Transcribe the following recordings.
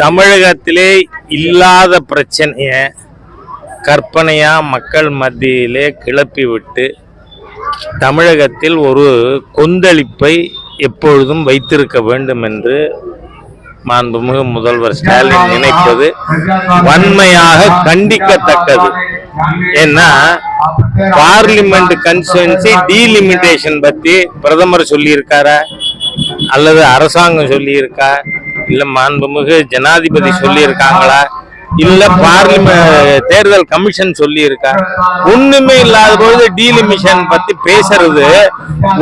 தமிழகத்திலே இல்லாத பிரச்சனைய கற்பனையா மக்கள் மத்தியிலே கிளப்பி விட்டு தமிழகத்தில் ஒரு கொந்தளிப்பை எப்பொழுதும் வைத்திருக்க வேண்டும் என்று மாண்புமிகு முதல்வர் ஸ்டாலின் நினைப்பது வன்மையாக கண்டிக்கத்தக்கது. ஏன்னா பார்லிமெண்ட் கன்ஸ்டிட்யூன்சி டீலிமிட்டேஷன் பத்தி பிரதமர் சொல்லியிருக்காரா அல்லது அரசாங்கம் சொல்லியிருக்கா இல்ல மாண்புமிகு ஜனாதிபதி சொல்லியிருக்காங்களா இல்ல பார்லிமெண்ட் தேர்தல் கமிஷன் சொல்லி இருக்கா? ஒண்ணுமே இல்லாத பொழுது டீலிமிஷன் பத்தி பேசுறது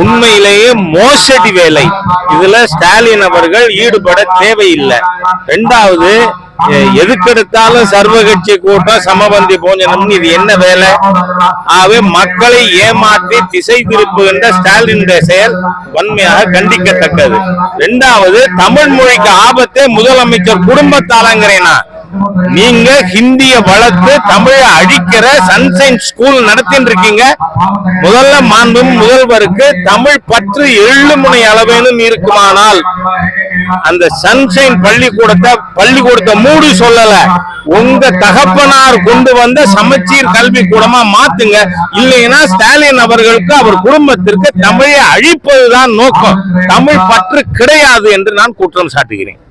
உண்மையிலேயே மோசடி வேலை. இதுல ஸ்டாலின் அவர்கள் ஈடுபட தேவையில்லை. ரெண்டாவது, எதுக்கெடுத்தாலும் சர்வகட்சி கூட்டம் சமபந்தி போஞ்சனம், இது என்ன வேலை? ஆகவே மக்களை ஏமாற்றி திசை திருப்புகின்ற ஸ்டாலின் செயல் வன்மையாக கண்டிக்கத்தக்கது. ரெண்டாவது, தமிழ் மொழிக்கு ஆபத்தை முதலமைச்சர் குடும்பத்தாலங்கிறேனா? நீங்க ஹிந்திய வளர்த்து தமிழை அழிக்கிற சன்சைன் ஸ்கூல் நடத்திட்டு இருக்கீங்க. முதல்ல முதல்வருக்கு தமிழ் பற்று எள்ளுமுனை அளவேனும் இருக்குமானால் அந்த சன்சைன் பள்ளிக்கூடத்தை மூடி சொல்லல, உங்க தகப்பனார் கொண்டு வந்த சமச்சீர் கல்வி கூடமா மாத்துங்க. இல்லைன்னா ஸ்டாலின் அவர்களுக்கு அவர் குடும்பத்திற்கு தமிழை அழிப்பதுதான் நோக்கம், தமிழ் பற்று கிடையாது என்று நான் குற்றம் சாட்டுகிறேன்.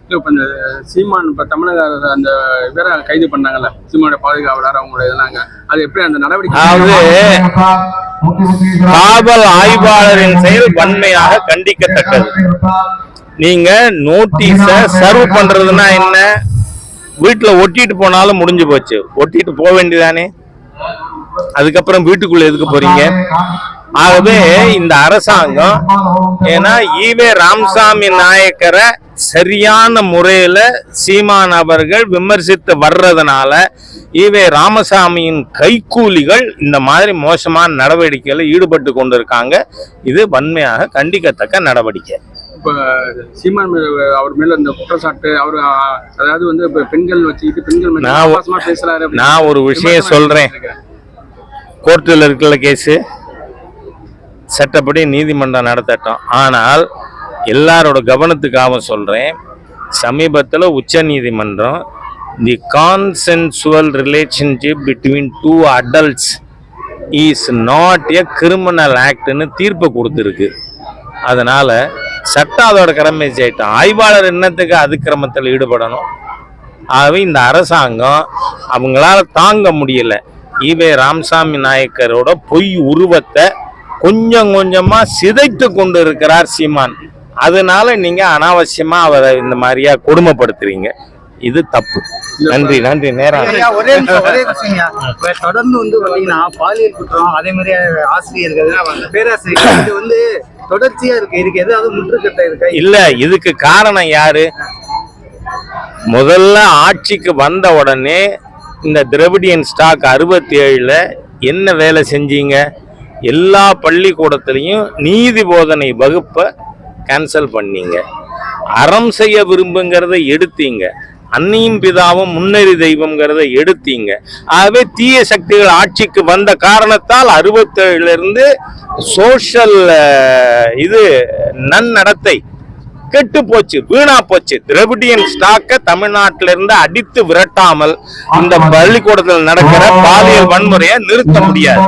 சீமான் இப்ப தமிழக அந்த பேரை கைது பண்ணாங்கல்ல, சீமானோட பாதுகாவலர் அவங்களோட இதெல்லாம், அது எப்படி அந்த நடவடிக்கை? காவல் ஆய்வாளரின் செயல் வன்மையாக கண்டிக்கத்தக்கது. நீங்க நோட்டீஸ சர்வ் பண்றதுன்னா என்ன? வீட்டுல ஒட்டிட்டு போனாலும் முடிஞ்சு போச்சு, ஒட்டிட்டு போக வேண்டியதானே, அதுக்கப்புறம் வீட்டுக்குள்ள எதுக்கு போறீங்க? ஆகவே இந்த அரசாங்கம் ஏன்னா ஈவே ராமசாமி நாயக்கரை சரியான முறையில சீமான் அவர்கள் விமர்சித்து வர்றதுனால ஈவே ராமசாமியின் கைக்கூலிகள் இந்த மாதிரி மோசமான நடவடிக்கையில் ஈடுபட்டு கொண்டிருக்காங்க. இது வன்மையாக கண்டிக்கத்தக்க நடவடிக்கை. இப்ப சீமான் அவர் மேல இந்த குற்றச்சாட்டு, அவர் அதாவது வந்து பெண்கள் வச்சுக்கிட்டு பெண்கள் பேசுறாரு. நான் ஒரு விஷயம் சொல்றேன், கோர்ட்டில் இருக்கிற கேஸு சட்டப்படி நீதிமன்றம் நடத்தட்டும். ஆனால் எல்லாரோட கவனத்துக்காக சொல்றேன், சமீபத்தில் உச்ச நீதிமன்றம் the consensual relationship between two adults is not a criminal ஆக்ட்னு தீர்ப்பு கொடுத்துருக்கு. அதனால சட்டம் அதோட கடமை செய்யட்டும். ஆய்வாளர் என்னத்துக்கு அதிக்கிரமத்தில் ஈடுபடணும்? ஆகவே இந்த அரசாங்கம் அவங்களால தாங்க முடியல. ஈவே ராமசாமி நாயக்கரோட பொய் உருவத்தை கொஞ்சம் கொஞ்சமா சிதைத்து கொண்டு இருக்கிறார் சீமான். அதனால நீங்க அனாவசியமா அவரை இந்த மாதிரியா கொடுமைப்படுத்துறீங்க. இது தப்பு. நன்றி நன்றி. நேரம் தொடர்ந்து வந்து பாத்தீங்கன்னா பாலியல் குற்றம், அதே மாதிரி ஆசிரியர்கள், பேராசிரியர்கள், இது வந்து தொடர்ச்சியா இருக்கு. இதுக்கு ஏதாவது முற்றுக்கட்டை இருக்கா? இல்ல, இதுக்கு காரணம் யாரு? முதல்ல ஆட்சிக்கு வந்த உடனே இந்த திராவிடியன் ஸ்டாக் 67ல என்ன வேலை செஞ்சீங்க? எல்லா பள்ளிக்கூடத்திலையும் நீதி போதனை வகுப்பை கேன்சல் பண்ணீங்க. அறம் செய்ய விரும்புங்கிறத எடுத்தீங்க. அன்னியும் பிதாவும் முன்னறி தெய்வம்ங்கிறத எடுத்தீங்க. ஆகவே தீய சக்திகள் ஆட்சிக்கு வந்த காரணத்தால் 67லிருந்து சோஷியல் நன்னடத்தை கெட்டு போச்சு, வீணா போச்சு. திராவிடியன் ஸ்டாக்க தமிழ்நாட்டிலிருந்து அடித்து விரட்டாமல் இந்த பள்ளிக்கூடத்தில் நடக்கிற பாலியல் வன்முறையை நிறுத்த முடியாது.